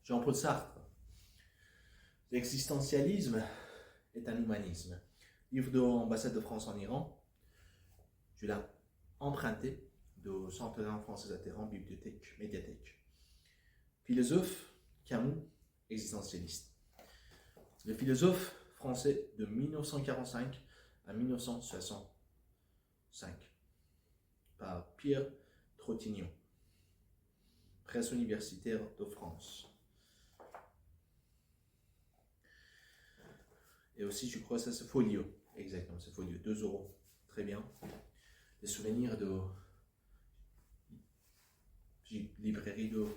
Jean-Paul Sartre. L'existentialisme est un humanisme. Livre de l'ambassade de France en Iran. Je l'ai emprunté de Centre français à Téhéran, bibliothèque, médiathèque. Philosophe, Camus, existentialiste. Le philosophe français de 1945 à 1965 par Pierre Trottignon, presse universitaire de France. Et aussi, je crois que ça c'est Folio, exactement, c'est Folio, 2 €, très bien. Les souvenirs de librairie de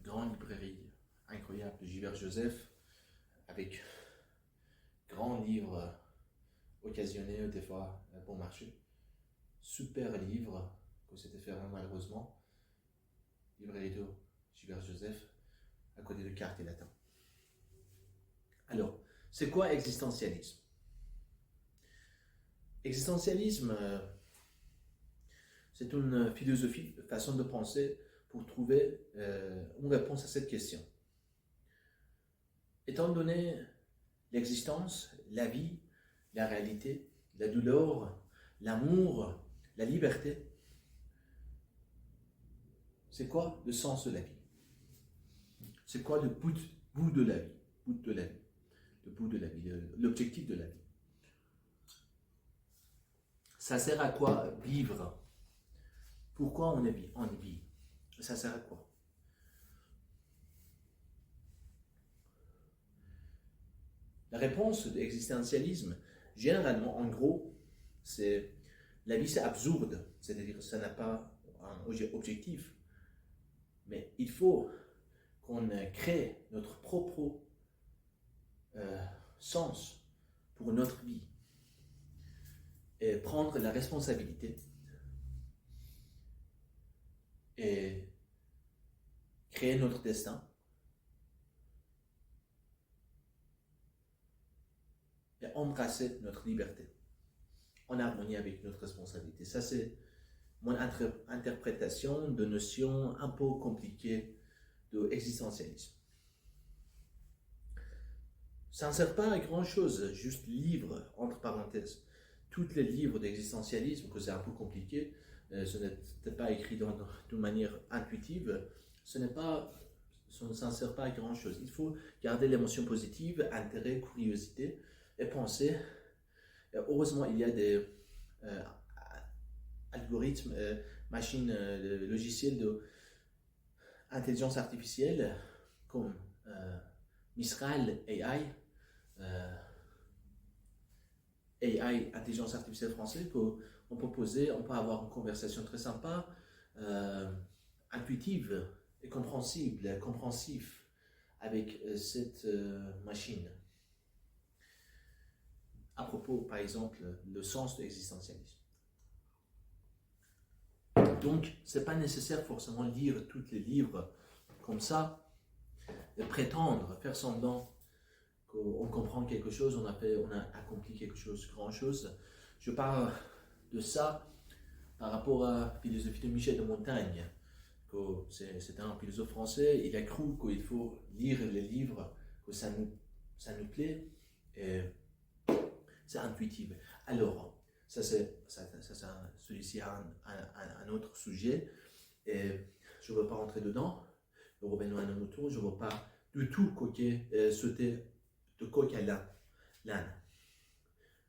grande librairie incroyable de Gilbert Joseph, avec grands livres occasionnés des fois bon marché. Super livre que c'était fermé malheureusement. Librairie de Gilbert Joseph à côté de Cartes et Latin. Alors, c'est quoi existentialisme? Existentialisme, c'est une philosophie, une façon de penser pour trouver une réponse à cette question. Étant donné l'existence, la vie, la réalité, la douleur, l'amour, la liberté, c'est quoi le sens de la vie? C'est quoi le bout de la vie? Le bout de la vie, l'objectif de la vie. Ça sert à quoi vivre? Pourquoi on vit? Ça sert à quoi? La réponse de l'existentialisme, généralement, en gros, c'est la vie c'est absurde, c'est-à-dire que ça n'a pas un objectif, mais il faut qu'on crée notre propre sens pour notre vie et prendre la responsabilité et créer notre destin et embrasser notre liberté en harmonie avec notre responsabilité. Ça, c'est mon interprétation de notions un peu compliquées de existentialisme. Ça ne sert pas à grand chose, juste livre, entre parenthèses. Tous les livres d'existentialisme, que c'est un peu compliqué, ce n'est pas écrit d'une manière intuitive, ça ne sert pas à grand chose. Il faut garder l'émotion positive, intérêt, curiosité et penser. Et heureusement, il y a des algorithmes, machines, logiciels d'intelligence artificielle comme Mistral AI, intelligence artificielle française, qu'on peut poser, on peut avoir une conversation très sympa, intuitive et compréhensive avec cette machine. À propos, par exemple, le sens de l'existentialisme. Donc, ce n'est pas nécessaire forcément lire tous les livres comme ça, de prétendre, faire semblant qu'on comprend quelque chose, on a accompli quelque chose, grand chose. Je parle de ça par rapport à la philosophie de Michel de Montaigne. C'est un philosophe français, il a cru qu'il faut lire les livres, que ça nous plaît, et c'est intuitif. Alors, celui-ci a un autre sujet, et je ne veux pas rentrer dedans. Je reviens à un tour, je ne veux pas du tout sauter de coq à l'âne.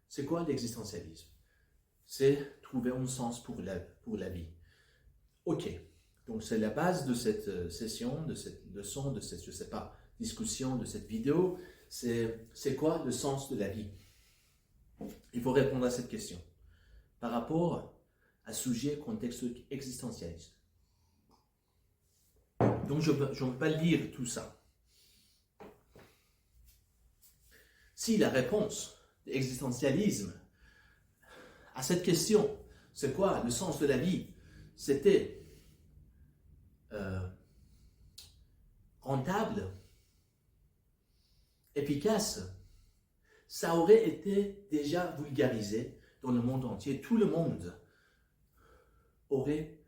C'est quoi l'existentialisme? C'est trouver un sens pour la vie. Ok, donc c'est la base de cette session, de cette leçon, de cette, je sais pas, discussion, de cette vidéo. C'est quoi le sens de la vie? Il faut répondre à cette question par rapport à sujet contexte existentialiste. Donc je ne veux pas lire tout ça. Si la réponse de l'existentialisme à cette question, c'est quoi le sens de la vie, c'était rentable, efficace, ça aurait été déjà vulgarisé dans le monde entier. Tout le monde aurait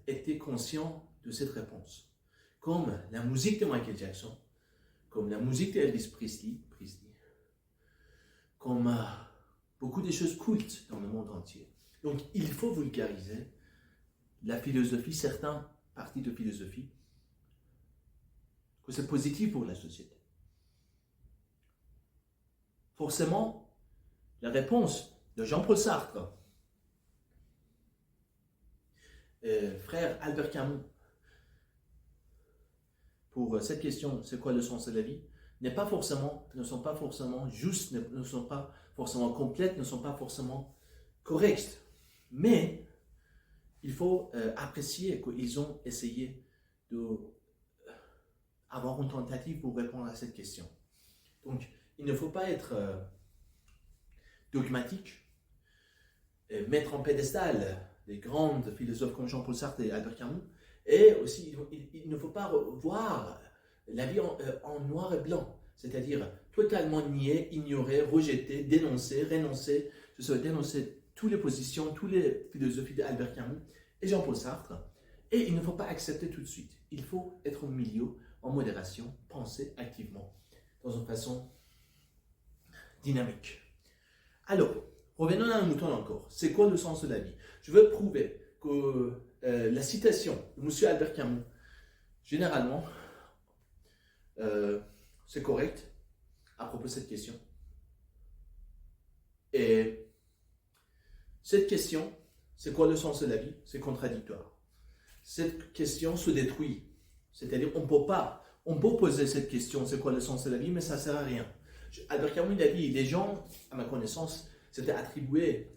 été conscient de cette réponse. comme la musique de Michael Jackson, comme la musique d'Elvis Presley, comme beaucoup de choses cultes dans le monde entier. Donc, il faut vulgariser la philosophie, certaines parties de philosophie, que c'est positif pour la société. Forcément, la réponse de Jean-Paul Sartre, frère Albert Camus, pour cette question, c'est quoi le sens de la vie, ne sont pas forcément justes, ne sont pas forcément complètes, ne sont pas forcément correctes. Mais il faut apprécier qu'ils ont essayé d'avoir une tentative pour répondre à cette question. Donc, il ne faut pas être dogmatique, mettre en pédestal des grands philosophes comme Jean-Paul Sartre et Albert Camus, et aussi, il ne faut pas voir la vie en noir et blanc, c'est-à-dire totalement nier, ignorer, rejeter, dénoncer, renoncer, dénoncer toutes les positions, toutes les philosophies d'Albert Camus et Jean-Paul Sartre, et il ne faut pas accepter tout de suite. Il faut être au milieu, en modération, penser activement, dans une façon dynamique. Alors, revenons à un mouton encore. C'est quoi le sens de la vie? Je veux prouver que la citation de M. Albert Camus, généralement, c'est correct à propos de cette question. Et cette question, c'est quoi le sens de la vie? C'est contradictoire. Cette question se détruit. C'est-à-dire, on peut poser cette question, c'est quoi le sens de la vie, mais ça ne sert à rien. Albert Camus, il a dit, les gens, à ma connaissance, s'étaient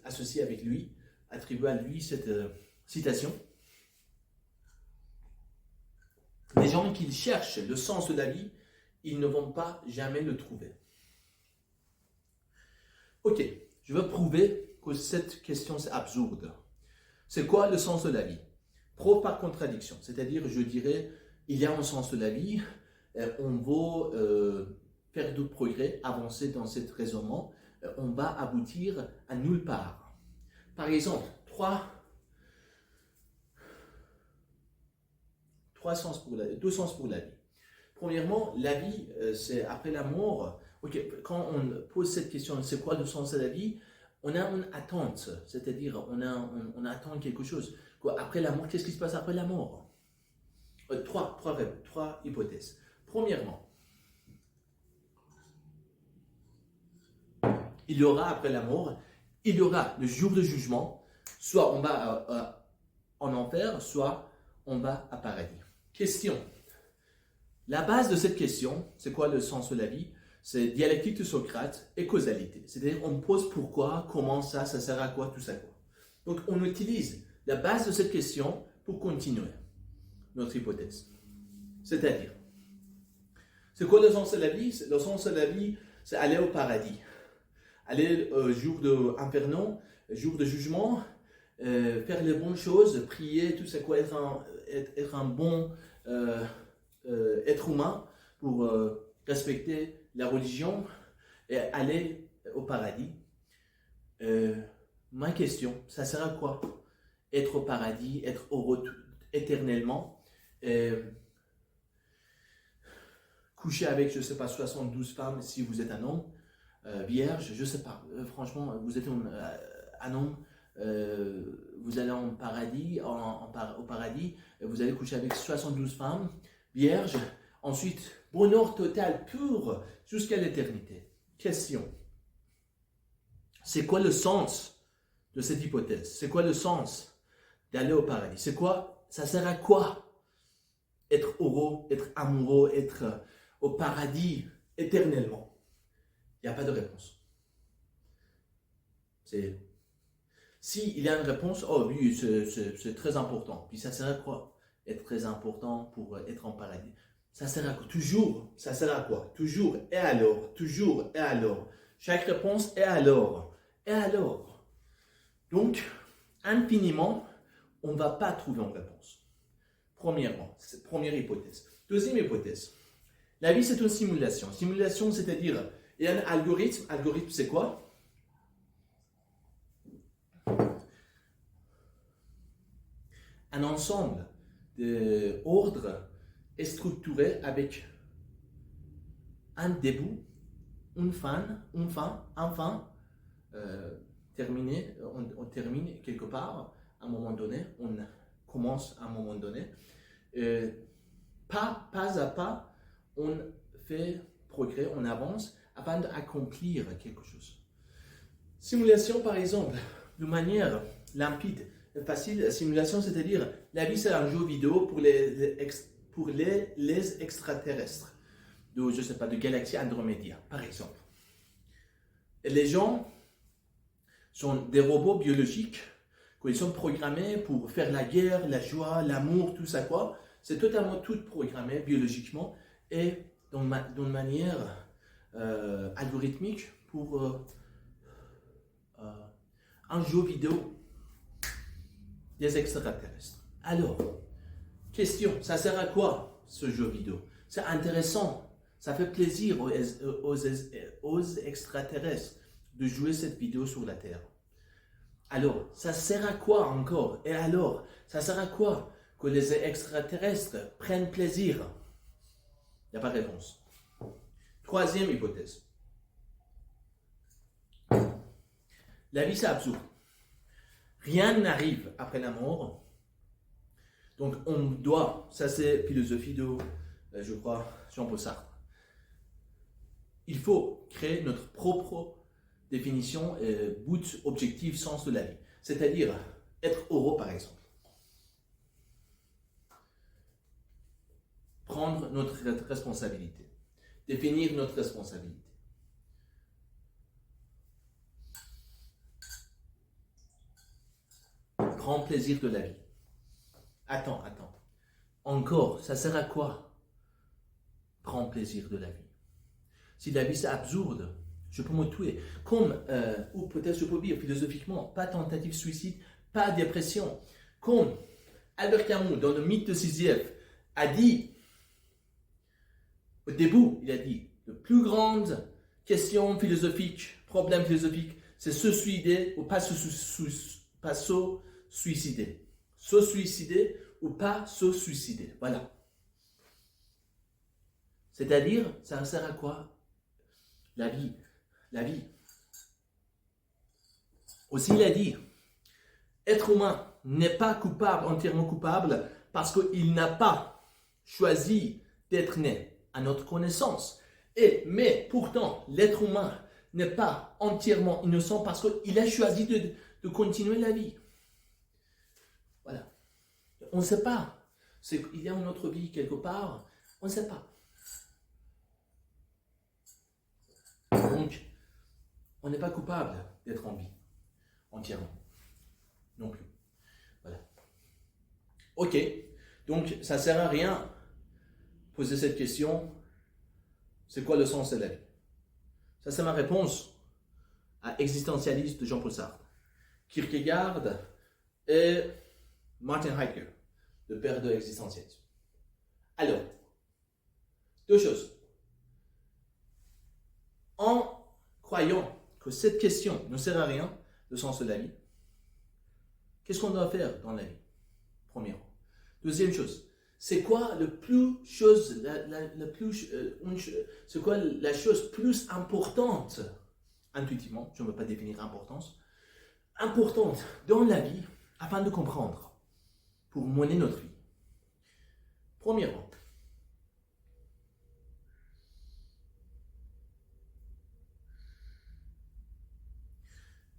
associés avec lui, attribué à lui cette citation. Les gens qui cherchent le sens de la vie, ils ne vont pas jamais le trouver. Ok, je veux prouver que cette question c'est absurde. C'est quoi le sens de la vie? Preuve par contradiction, c'est-à-dire je dirais, il y a un sens de la vie, on va faire de progrès, avancer dans ce raisonnement, on va aboutir à nulle part. Par exemple, deux sens pour la vie. Premièrement, la vie, c'est après la mort. Ok, quand on pose cette question, c'est quoi le sens de la vie? On a une attente, c'est-à-dire on attend quelque chose. Quoi, après la mort, qu'est-ce qui se passe après la mort? Trois hypothèses. Premièrement, il y aura après la mort, il y aura le jour de jugement, soit on va en enfer, soit on va à paradis. Question. La base de cette question, c'est quoi le sens de la vie? C'est dialectique de Socrate et causalité. C'est-à-dire, on pose pourquoi, comment ça sert à quoi, tout ça quoi. Donc, on utilise la base de cette question pour continuer notre hypothèse. C'est-à-dire, c'est quoi le sens de la vie? Le sens de la vie, c'est aller au paradis. Aller au jour de infernal, jour de jugement, faire les bonnes choses, prier, tout ça quoi, être un bon être humain pour respecter la religion et aller au paradis. Ma question, ça sert à quoi? Être au paradis, être heureux éternellement, coucher avec, je ne sais pas, 72 femmes si vous êtes un homme, vierge, je ne sais pas, franchement, vous êtes un homme, vous allez en paradis, au paradis, vous allez coucher avec 72 femmes, vierge, ensuite, bonheur total, pur, jusqu'à l'éternité. Question. C'est quoi le sens de cette hypothèse? C'est quoi le sens d'aller au paradis? C'est quoi? Ça sert à quoi? Être heureux, être amoureux, être au paradis éternellement? Il n'y a pas de réponse. Si il y a une réponse, oh oui, c'est très important. Puis ça sert à quoi? Être très important pour être en paradis. Ça sert à quoi? Toujours, ça sert à quoi? Toujours et alors, toujours et alors. Chaque réponse est alors. Et alors? Donc, infiniment, on ne va pas trouver une réponse. Premièrement, c'est la première hypothèse. Deuxième hypothèse. La vie, c'est une simulation. Simulation, c'est-à-dire, il y a un algorithme. Algorithme, c'est quoi? Un ensemble d'ordres est structuré avec un début, une fin, terminé, on termine quelque part à un moment donné, on commence à un moment donné. Pas à pas, on fait progrès, on avance afin d'accomplir quelque chose. Simulation, par exemple, de manière limpide et facile, simulation, c'est-à-dire la vie c'est un jeu vidéo pour les extraterrestres, de, je sais pas, de galaxie Andromédia, par exemple. Et les gens sont des robots biologiques, qu'ils sont programmés pour faire la guerre, la joie, l'amour, tout ça quoi. C'est totalement tout programmé biologiquement et d'une manière algorithmique pour un jeu vidéo des extraterrestres. Alors, question, ça sert à quoi ce jeu vidéo? C'est intéressant, ça fait plaisir aux extraterrestres de jouer cette vidéo sur la Terre. Alors, ça sert à quoi encore? Et alors, ça sert à quoi que les extraterrestres prennent plaisir? Il n'y a pas de réponse. Troisième hypothèse. La vie, c'est absurde. Rien n'arrive après la mort. Donc, on doit, ça c'est philosophie de, je crois, Jean-Paul Sartre. Il faut créer notre propre définition, but, objectif, sens de la vie. C'est-à-dire être heureux, par exemple. Prendre notre responsabilité. Définir notre responsabilité. Grand plaisir de la vie. Attends. Encore, ça sert à quoi? Grand plaisir de la vie. Si la vie c'est absurde, je peux me tuer. Comme, ou peut-être je peux dire philosophiquement, pas tentative suicide, pas dépression. Comme Albert Camus, dans le mythe de Sisyphe, a dit, au début, il a dit, la plus grande question philosophique, problème philosophique, c'est se suicider ou pas se suicider. Se suicider ou pas se suicider. Voilà. C'est-à-dire, ça sert à quoi? La vie. Aussi, il a dit, être humain n'est pas coupable, entièrement coupable, parce qu'il n'a pas choisi d'être né à notre connaissance. Mais pourtant, l'être humain n'est pas entièrement innocent parce qu'il a choisi de continuer la vie. Voilà. On ne sait pas. Il y a une autre vie quelque part, on ne sait pas. Donc, on n'est pas coupable d'être en vie, entièrement. Non plus. Voilà. Ok. Donc, ça ne sert à rien poser cette question. C'est quoi le sens de la vie? Ça, c'est ma réponse à Existentialiste de Jean-Paul Sartre, Kierkegaard et Martin Heidegger, le père de l'existentialisme. Alors, deux choses. En croyant que cette question ne sert à rien, le sens de la vie, qu'est-ce qu'on doit faire dans la vie? Premièrement. Deuxième chose, c'est quoi c'est quoi la chose plus importante, intuitivement, je ne veux pas définir importance dans la vie afin de comprendre, pour mener notre vie? Premièrement,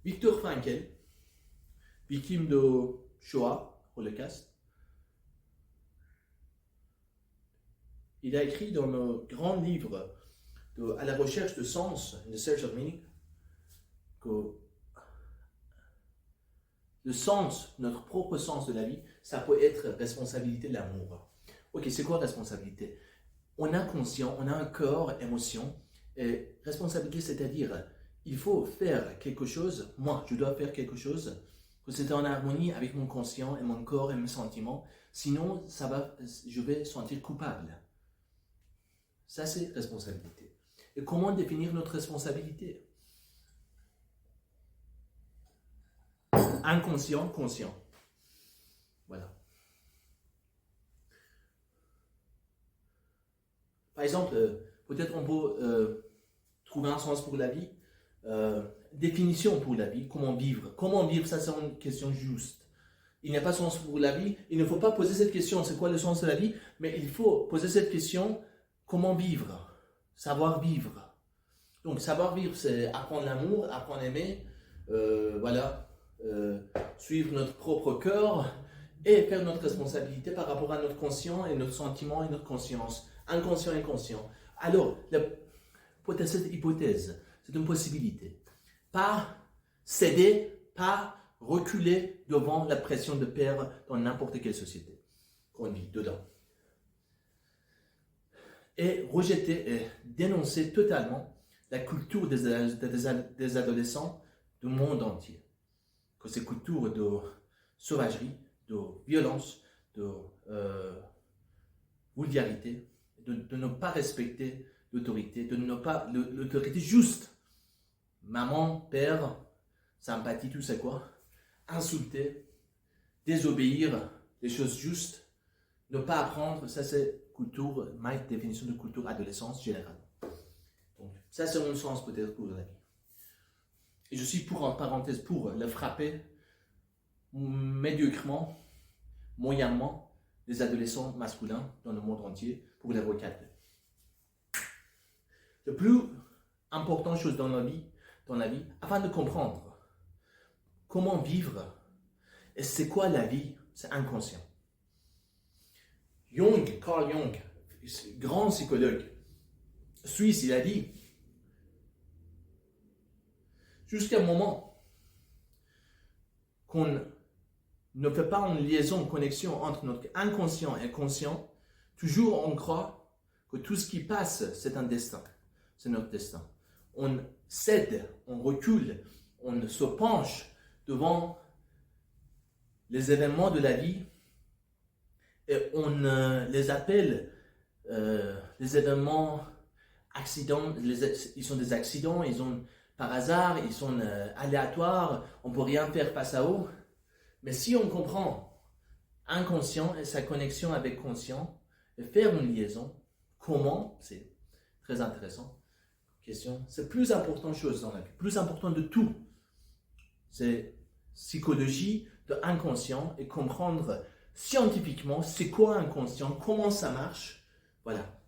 Viktor Frankl, victime de Shoah, Holocauste, il a écrit dans le grand livre À la recherche de sens, In the Search of Meaning, que le sens, notre propre sens de la vie, ça peut être responsabilité de l'amour. Ok, c'est quoi responsabilité? On a conscience, on a un corps, émotion, et responsabilité, c'est-à-dire il faut faire quelque chose, moi je dois faire quelque chose, que c'est en harmonie avec mon conscient et mon corps et mes sentiments, sinon je vais sentir coupable. Ça c'est responsabilité. Et comment définir notre responsabilité? Inconscient, conscient. Voilà. Par exemple, peut-être on peut trouver un sens pour la vie, définition pour la vie, comment vivre. Comment vivre, ça c'est une question juste. Il n'y a pas de sens pour la vie, il ne faut pas poser cette question, c'est quoi le sens de la vie, mais il faut poser cette question, comment vivre, savoir vivre. Donc savoir vivre, c'est apprendre l'amour, apprendre à aimer, suivre notre propre cœur et faire notre responsabilité par rapport à notre conscient et notre sentiment et notre conscience, inconscient et conscient. Alors, cette hypothèse, c'est une possibilité. Pas céder, pas reculer devant la pression de père dans n'importe quelle société qu'on vit dedans. Et rejeter et dénoncer totalement la culture des adolescents du monde entier. Que ces cultures de sauvagerie, de violence, de vulgarité, de ne pas respecter l'autorité, de ne pas l'autorité juste. Maman, père, sympathie, tout c'est quoi? Insulter, désobéir, des choses justes, ne pas apprendre, ça c'est culture, ma définition de culture adolescence générale. Donc, ça c'est mon sens peut-être pour la vie. Et je suis en parenthèse pour le frapper médiocrement, moyennement, les adolescents masculins dans le monde entier pour les recadrer. La plus importante chose dans la vie, afin de comprendre comment vivre et c'est quoi la vie, c'est inconscient. Carl Jung, grand psychologue suisse, il a dit, jusqu'à un moment qu'on ne fait pas une liaison, une connexion entre notre inconscient et conscient, toujours on croit que tout ce qui passe, c'est un destin, c'est notre destin. On cède, on recule, on se penche devant les événements de la vie et on les appelle les événements accidents, ils sont des accidents, ils sont par hasard, ils sont aléatoires, on ne peut rien faire face à eux. Mais si on comprend inconscient et sa connexion avec conscient, et faire une liaison, comment, c'est très intéressant, question, c'est plus importante chose dans la vie, plus important de tout. C'est psychologie de inconscient et comprendre scientifiquement c'est quoi inconscient, comment ça marche. Voilà.